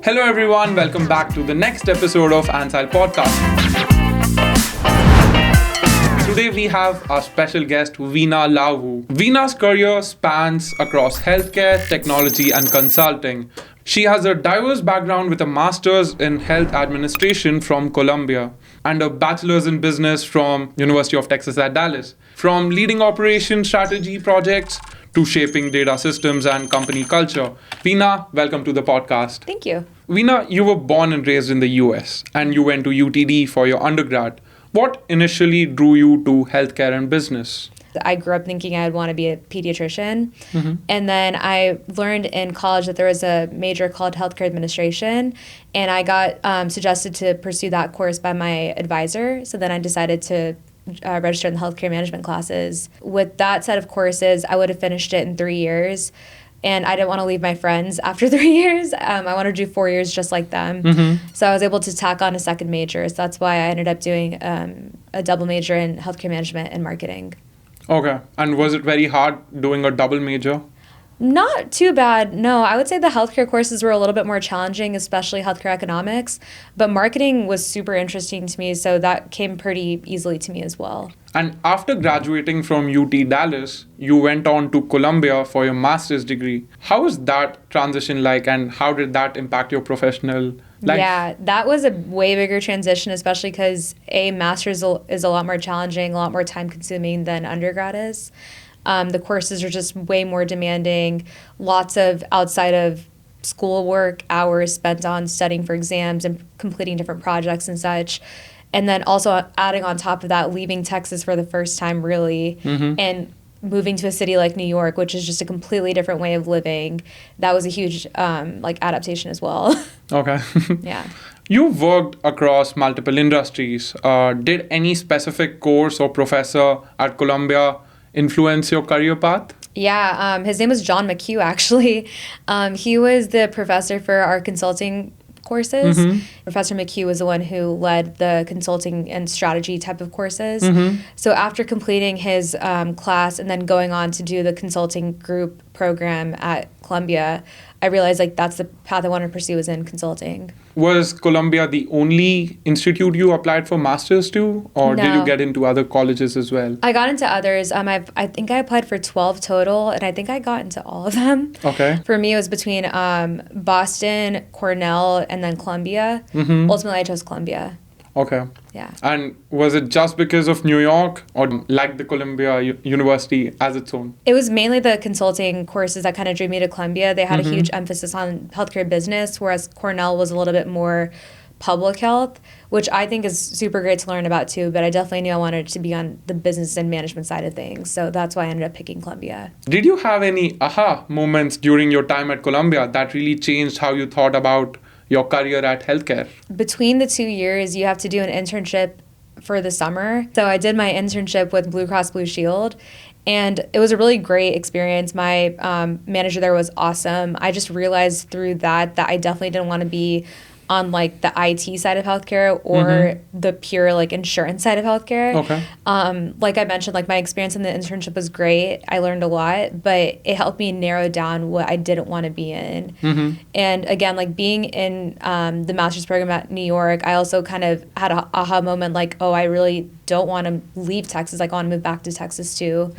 Hello everyone, welcome back to the next episode of Ancile Podcast. Today we have our special guest, Veena Lavu. Veena's career spans across healthcare, technology, and consulting. She has a diverse background with a master's in health administration from Columbia and a bachelor's in business from University of Texas at Dallas. From leading operation strategy projects to shaping data systems and company culture. Veena, welcome to the podcast. Thank you. Veena, you were born and raised in the US and you went to UTD for your undergrad. What initially drew you to healthcare and business? I grew up thinking I'd want to be a pediatrician. And then I learned in college that there was a major called healthcare administration. And I got suggested to pursue that course by my advisor. So then I decided to register in the healthcare management classes. With that set of courses, I would have finished it in 3 years. And I didn't want to leave my friends after 3 years. I wanted to do 4 years just like them. So I was able to tack on a second major. So that's why I ended up doing a double major in healthcare management and marketing. Okay. And was it very hard doing a double major? Not too bad. No, I would say the healthcare courses were a little bit more challenging, especially healthcare economics. But marketing was super interesting to me, so that came pretty easily to me as well. And after graduating from UT Dallas, you went on to Columbia for your master's degree. How was that transition like, and how did that impact your professional life? Yeah, that was a way bigger transition, especially because a master's is a lot more challenging, a lot more time consuming than undergrad is. The courses are just way more demanding, lots of outside of school work hours spent on studying for exams and completing different projects and such. And then also adding on top of that, leaving Texas for the first time really, and moving to a city like New York, which is just a completely different way of living. That was a huge adaptation as well. Okay. Yeah. You've worked across multiple industries. Did any specific course or professor at Columbia influence your career path? Yeah, his name was John McHugh, actually. He was the professor for our consulting courses. Professor McHugh was the one who led the consulting and strategy type of courses. So after completing his class and then going on to do the consulting group program at Columbia, I realized that's the path I wanted to pursue was in consulting. Was Columbia the only institute you applied for masters to, or did you get into other colleges as well? I got into others. I think I applied for 12 total, and I think I got into all of them. Okay. For me, it was between Boston, Cornell, and then Columbia. Ultimately, I chose Columbia. Okay. Yeah. And was it just because of New York, or like the Columbia University as its own? It was mainly the consulting courses that kind of drew me to Columbia. They had a huge emphasis on healthcare business, whereas Cornell was a little bit more public health, which I think is super great to learn about too, but I definitely knew I wanted to be on the business and management side of things. So that's why I ended up picking Columbia. Did you have any aha moments during your time at Columbia that really changed how you thought about your career at healthcare? Between the 2 years, you have to do an internship for the summer. So I did my internship with Blue Cross Blue Shield, and it was a really great experience. My manager there was awesome. I just realized through that I definitely didn't want to be on the IT side of healthcare or the pure insurance side of healthcare. Okay. Like I mentioned, my experience in the internship was great. I learned a lot, but it helped me narrow down what I didn't want to be in. And again, being in the master's program at New York, I also kind of had an aha moment I really don't want to leave Texas. I want to move back to Texas too.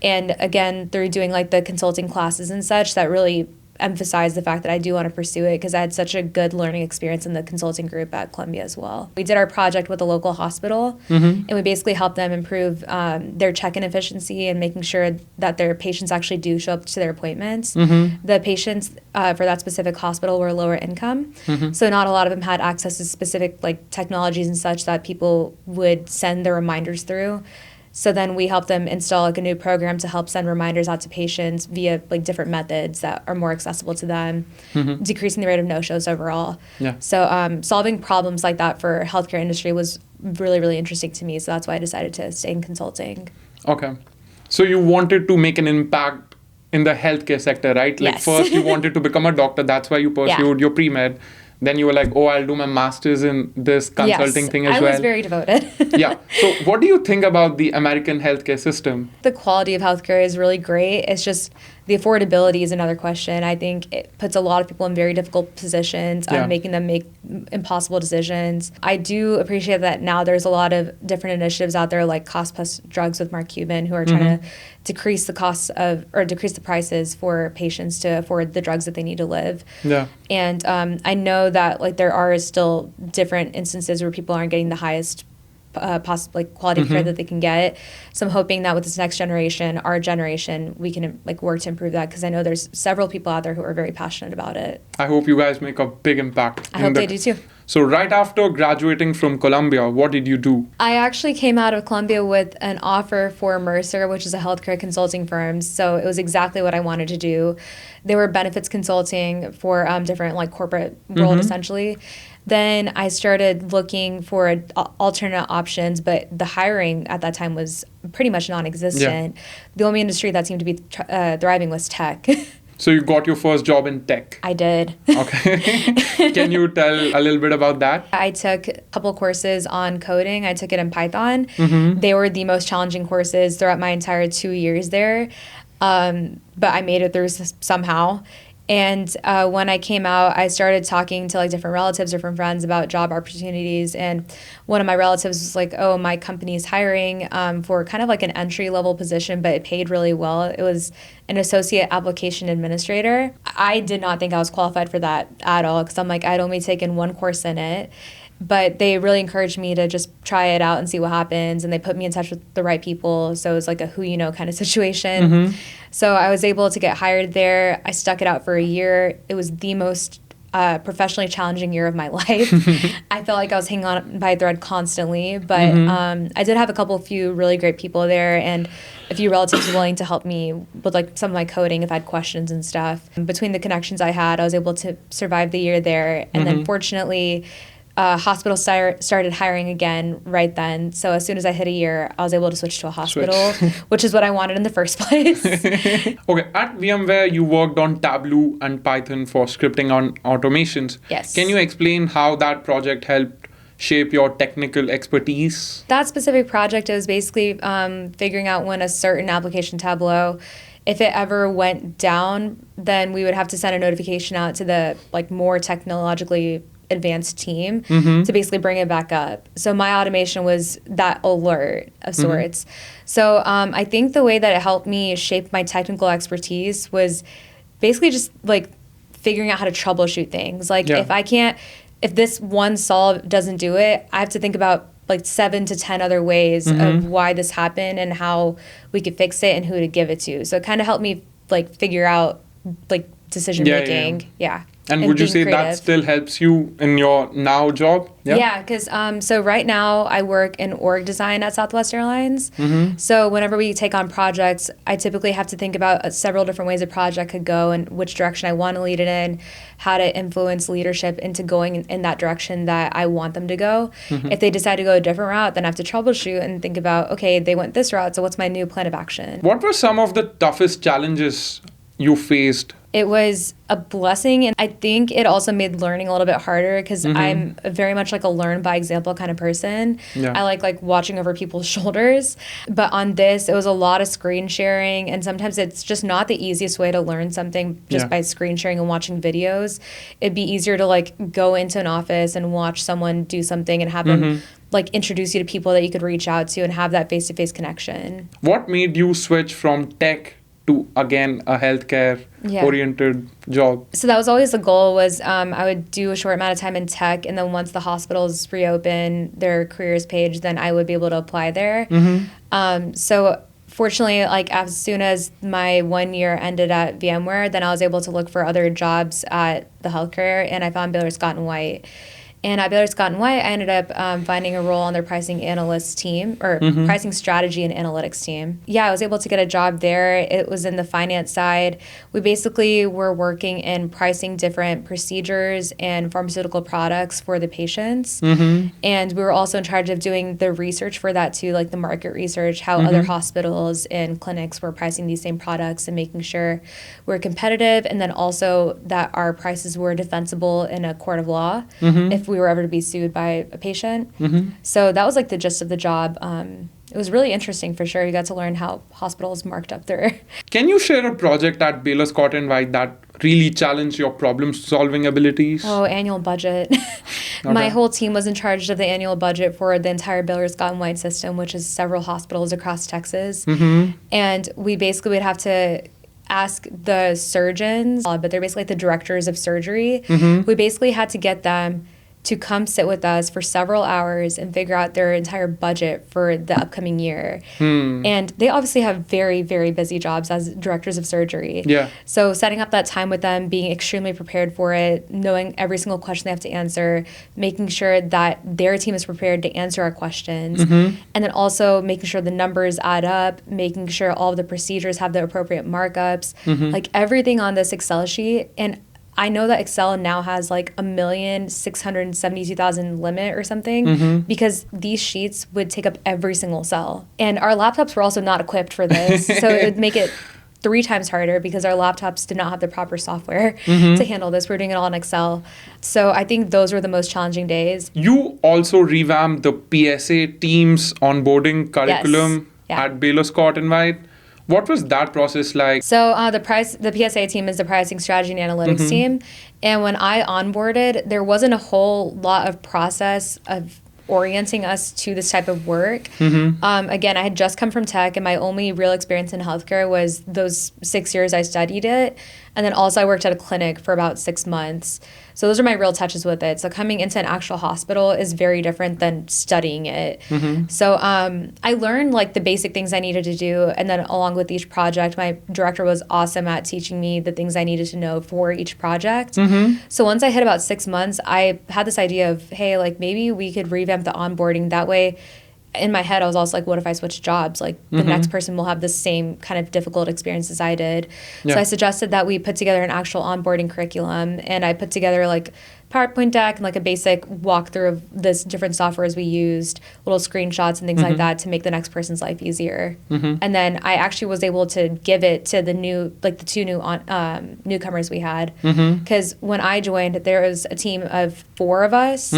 And again, through doing the consulting classes and such, that really emphasize the fact that I do want to pursue it because I had such a good learning experience in the consulting group at Columbia as well. We did our project with a local hospital, and we basically helped them improve their check-in efficiency and making sure that their patients actually do show up to their appointments. The patients for that specific hospital were lower income, so not a lot of them had access to specific technologies and such that people would send their reminders through. So then we help them install a new program to help send reminders out to patients via different methods that are more accessible to them, decreasing the rate of no-shows overall. Yeah. So solving problems like that for healthcare industry was really, really interesting to me. So that's why I decided to stay in consulting. Okay. So you wanted to make an impact in the healthcare sector, right? Yes. First you wanted to become a doctor. That's why you pursued your pre-med. Then you were like, oh, I'll do my master's in this consulting thing as well. I was very devoted. Yeah. So what do you think about the American healthcare system? The quality of healthcare is really great. It's just The affordability is another question. I think it puts a lot of people in very difficult positions, making them make impossible decisions. I do appreciate that now there's a lot of different initiatives out there like Cost Plus Drugs with Mark Cuban who are trying to decrease the prices for patients to afford the drugs that they need to live. Yeah. And I know that like there are still different instances where people aren't getting the highest quality of care that they can get. So I'm hoping that with this next generation, our generation, we can like work to improve that because I know there's several people out there who are very passionate about it. I hope you guys make a big impact. I hope they do too. So right after graduating from Columbia, what did you do? I actually came out of Columbia with an offer for Mercer, which is a healthcare consulting firm. So it was exactly what I wanted to do. They were benefits consulting for different like corporate world essentially. Then I started looking for alternate options, but the hiring at that time was pretty much non-existent. The only industry that seemed to be thriving was tech. So you got your first job in tech? I did. Okay. Can you tell a little bit about that? I took a couple courses on coding. I took it in Python. They were the most challenging courses throughout my entire 2 years there. But I made it through somehow. And when I came out, I started talking to like different relatives, different friends about job opportunities. And one of my relatives was like, oh, my company's hiring for kind of like an entry-level position, but it paid really well. It was an associate application administrator. I did not think I was qualified for that at all because I'm like, I'd only taken one course in it. But they really encouraged me to just try it out and see what happens. And they put me in touch with the right people. So it was like a who you know kind of situation. So I was able to get hired there. I stuck it out for a year. It was the most professionally challenging year of my life. I felt like I was hanging on by a thread constantly. But I did have a few really great people there and a few relatives willing to help me with like some of my coding if I had questions and stuff. Between the connections I had, I was able to survive the year there. And then fortunately, hospital started hiring again right then. So as soon as I hit a year, I was able to switch to a hospital, which is what I wanted in the first place. Okay, at VMware, you worked on Tableau and Python for scripting on automations. Yes. Can you explain how that project helped shape your technical expertise? That specific project is basically figuring out when a certain application, Tableau, if it ever went down, then we would have to send a notification out to the like more technologically advanced team to basically bring it back up. So my automation was that alert of sorts. So I think the way that it helped me shape my technical expertise was basically just like figuring out how to troubleshoot things. Like if this one solve doesn't do it, I have to think about like 7 to 10 other ways of why this happened and how we could fix it and who to give it to. So it kind of helped me like figure out like decision making. And would you say creative. That still helps you in your now job? Yeah, because so right now I work in org design at Southwest Airlines. So whenever we take on projects, I typically have to think about several different ways a project could go and which direction I want to lead it in, how to influence leadership into going in that direction that I want them to go. If they decide to go a different route, then I have to troubleshoot and think about, okay, they went this route, so what's my new plan of action? What were some of the toughest challenges you faced? It was a blessing, and I think it also made learning a little bit harder because I'm very much like a learn by example kind of person. I like watching over people's shoulders. But on this, it was a lot of screen sharing, and sometimes it's just not the easiest way to learn something just by screen sharing and watching videos. It'd be easier to like go into an office and watch someone do something and have them like introduce you to people that you could reach out to and have that face-to-face connection. What made you switch from tech to, again, a healthcare-oriented job? So that was always the goal was I would do a short amount of time in tech, and then once the hospitals reopen their careers page, then I would be able to apply there. So fortunately, like as soon as my 1 year ended at VMware, then I was able to look for other jobs at the healthcare, and I found Baylor Scott & White. And at Baylor Scott & White, I ended up finding a role on their pricing analyst team, or pricing strategy and analytics team. Yeah, I was able to get a job there. It was in the finance side. We basically were working in pricing different procedures and pharmaceutical products for the patients. And we were also in charge of doing the research for that too, like the market research, how other hospitals and clinics were pricing these same products and making sure we're competitive, and then also that our prices were defensible in a court of law if we were ever to be sued by a patient. So that was like the gist of the job. it was really interesting for sure. You got to learn how hospitals marked up their... Can you share a project at Baylor Scott and White that really challenged your problem-solving abilities? Oh, annual budget. My whole team was in charge of the annual budget for the entire Baylor Scott and White system, which is several hospitals across Texas. And we basically would have to ask the surgeons, but they're basically like the directors of surgery. We basically had to get them to come sit with us for several hours and figure out their entire budget for the upcoming year. And they obviously have very, very busy jobs as directors of surgery. Yeah. So setting up that time with them, being extremely prepared for it, knowing every single question they have to answer, making sure that their team is prepared to answer our questions, and then also making sure the numbers add up, making sure all of the procedures have the appropriate markups, like everything on this Excel sheet. And I know that Excel now has like 1,672,000 limit or something because these sheets would take up every single cell. And our laptops were also not equipped for this. So it would make it 3 times harder because our laptops did not have the proper software to handle this. We're doing it all in Excel. So I think those were the most challenging days. You also revamped the PSA Teams onboarding curriculum at Baylor Scott and White. What was that process like? So the PSA team is the pricing strategy and analytics team. And when I onboarded, there wasn't a whole lot of process of orienting us to this type of work. Again, I had just come from tech, and my only real experience in healthcare was those 6 years I studied it. And then also I worked at a clinic for about 6 months. So those are my real touches with it. So coming into an actual hospital is very different than studying it. So I learned like the basic things I needed to do. And then along with each project, my director was awesome at teaching me the things I needed to know for each project. So once I hit about 6 months, I had this idea of, hey, like maybe we could revamp the onboarding. That way, in my head, I was also like, what if I switch jobs? Like the next person will have the same kind of difficult experience as I did. So I suggested that we put together an actual onboarding curriculum, and I put together like PowerPoint deck and like a basic walkthrough of this different softwares we used, little screenshots and things like that to make the next person's life easier. And then I actually was able to give it to the two new newcomers we had. Because when I joined, there was a team of 4 of us.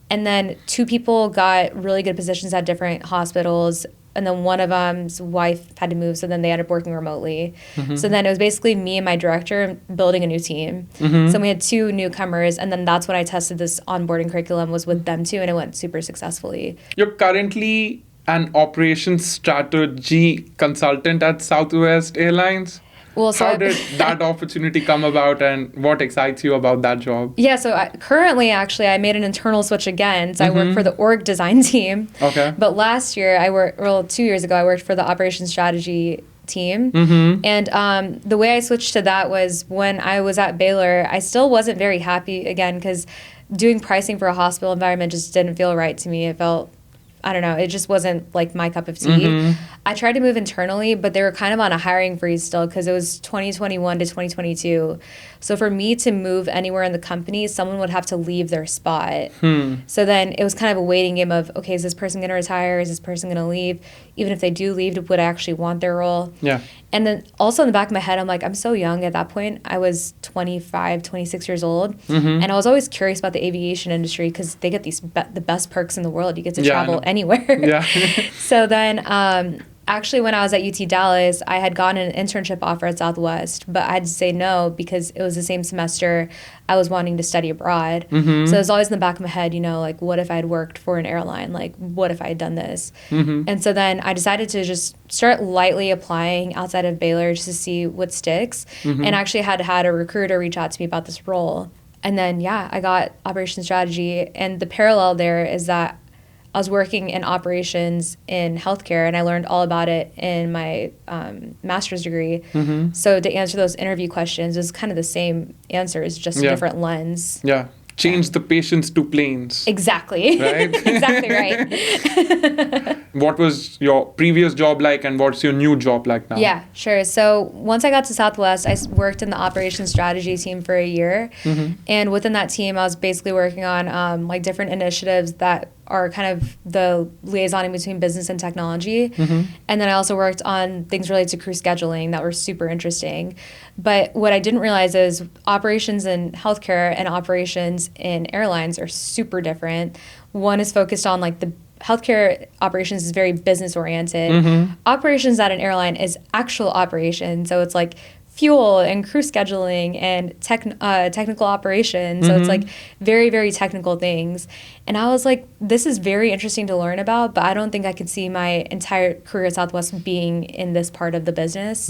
And then 2 people got really good positions at different hospitals. And then one of them's wife had to move, so then they ended up working remotely. So then it was basically me and my director building a new team. So we had 2 newcomers, and then that's when I tested this onboarding curriculum was with them too, and it went super successfully. You're currently an operations strategy consultant at Southwest Airlines. Well, so how did that opportunity come about, and what excites you about that job? Yeah, so currently, actually, I made an internal switch again. So I work for the org design team. Okay. But last year, 2 years ago, I worked for the operations strategy team. And the way I switched to that was when I was at Baylor, I still wasn't very happy, again, because doing pricing for a hospital environment just didn't feel right to me. It felt, I don't know, it just wasn't like my cup of tea. I tried to move internally, but they were kind of on a hiring freeze still because it was 2021 to 2022. So for me to move anywhere in the company, someone would have to leave their spot. So then it was kind of a waiting game of, okay, is this person going to retire? Is this person going to leave? Even if they do leave, would I actually want their role? Yeah. And then also in the back of my head, I'm like, I'm so young at that point. I was 25, 26 years old. And I was always curious about the aviation industry because they get these the best perks in the world. You get to travel anywhere. So then actually, when I was at UT Dallas, I had gotten an internship offer at Southwest, but I had to say no because it was the same semester I was wanting to study abroad. So it was always in the back of my head, you know, like, what if I had worked for an airline? Like, what if I had done this? And so then I decided to just start lightly applying outside of Baylor just to see what sticks. And actually had a recruiter reach out to me about this role. And then, I got operations strategy. And the parallel there is that I was working in operations in healthcare, and I learned all about it in my master's degree. So to answer those interview questions, it was kind of the same answers, just a different lens. Change the patients to planes. Exactly. Right? Exactly right. What was your previous job like, and what's your new job like now? Yeah, sure. So once I got to Southwest, I worked in the operations strategy team for a year. And within that team, I was basically working on like different initiatives that are kind of the liaison between business and technology. And then I also worked on things related to crew scheduling that were super interesting. But what I didn't realize is operations in healthcare and operations in airlines are super different. One is focused on like the healthcare operations is very business oriented. Operations at an airline is actual operation. So it's like fuel and crew scheduling and technical operations. So it's like very, very technical things. And I was like, this is very interesting to learn about, but I don't think I could see my entire career at Southwest being in this part of the business.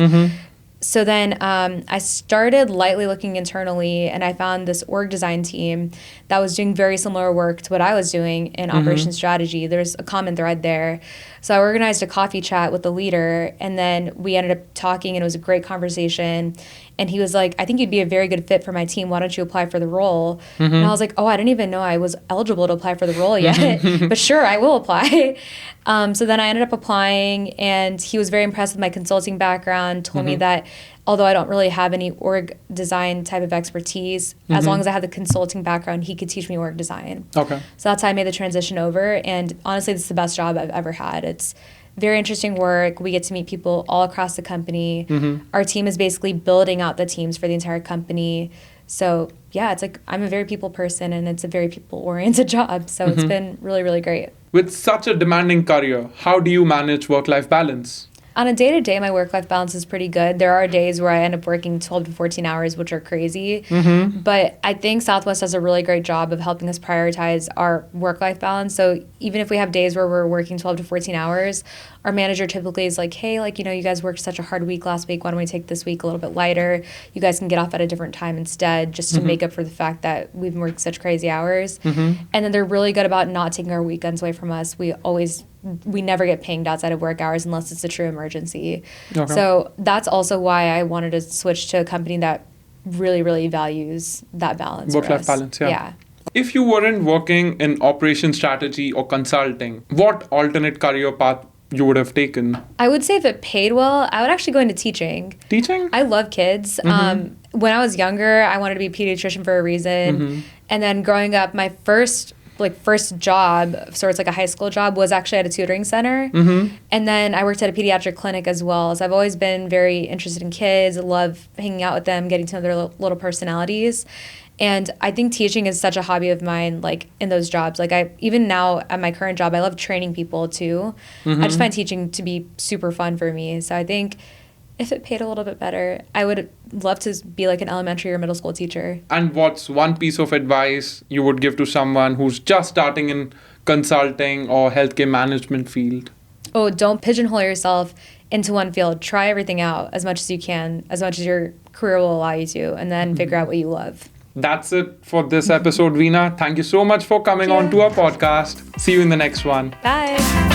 So then I started lightly looking internally, and I found this org design team that was doing very similar work to what I was doing in operations strategy. There's a common thread there. So I organized a coffee chat with the leader, and then we ended up talking, and it was a great conversation. And he was like, I think you'd be a very good fit for my team. Why don't you apply for the role? And I was like, oh, I didn't even know I was eligible to apply for the role yet. But sure, I will apply. So then I ended up applying, and he was very impressed with my consulting background, told me that although I don't really have any org design type of expertise, as long as I had the consulting background, he could teach me org design. Okay. So that's how I made the transition over. And honestly, this is the best job I've ever had. It's very interesting work. We get to meet people all across the company. Our team is basically building out the teams for the entire company. So yeah, it's like I'm a very people person, and it's a very people-oriented job. So it's been really, really great. With such a demanding career, how do you manage work-life balance? On a day-to-day, my work-life balance is pretty good. There are days where I end up working 12 to 14 hours, which are crazy. But I think Southwest does a really great job of helping us prioritize our work-life balance. So even if we have days where we're working 12 to 14 hours, our manager typically is like, hey, like, you know, you guys worked such a hard week last week. Why don't we take this week a little bit lighter? You guys can get off at a different time instead, just to make up for the fact that we've been working such crazy hours. And then they're really good about not taking our weekends away from us. We never get pinged outside of work hours unless it's a true emergency. Okay. So that's also why I wanted to switch to a company that really, really values that balance. Work-life balance, yeah. If you weren't working in operation strategy or consulting, what alternate career path you would have taken? I would say if it paid well, I would actually go into teaching. Teaching? I love kids. When I was younger, I wanted to be a pediatrician for a reason. And then growing up, my first job, so it's like a high school job, was actually at a tutoring center. And then I worked at a pediatric clinic as well. So I've always been very interested in kids. I love hanging out with them, getting to know their little personalities. And I think teaching is such a hobby of mine, like in those jobs. Like even now at my current job, I love training people too. I just find teaching to be super fun for me. So I think if it paid a little bit better, I would love to be like an elementary or middle school teacher. And what's one piece of advice you would give to someone who's just starting in consulting or healthcare management field? Oh, don't pigeonhole yourself into one field. Try everything out as much as you can, as much as your career will allow you to, and then figure out what you love. That's it for this episode, Veena. Thank you so much for coming on to our podcast. See you in the next one. Bye.